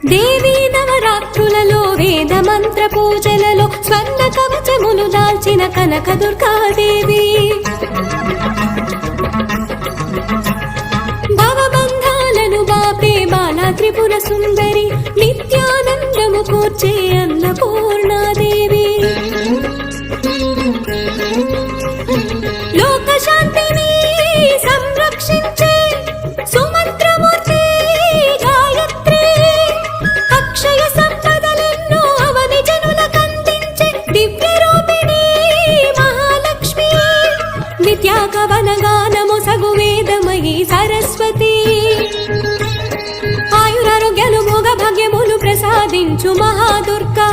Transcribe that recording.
దేవీ నవరాత్రులలో వేద మంత్ర పూజలలో స్వర్ణ కవచములు దాల్చిన కనక దుర్గాదేవి భవబంధాలను బాపే బాలా త్రిపుర సుందరి నిత్యానందము కూర్చే అన్నపూర్ణాదేవి లోక శాంతిని సంరక్షించే సుమంత్రమూర్తి గాయత్రి అక్షయ సంపదలెన్నో అవని జనులకందించే దివ్య రూపిణి మహాలక్ష్మి విద్యాకవన గానము సగు వేదమయీ సరస్వతి ఆయురారోగ్యాలు భోగ భాగ్యములు ప్రసాదించు మహాదుర్గా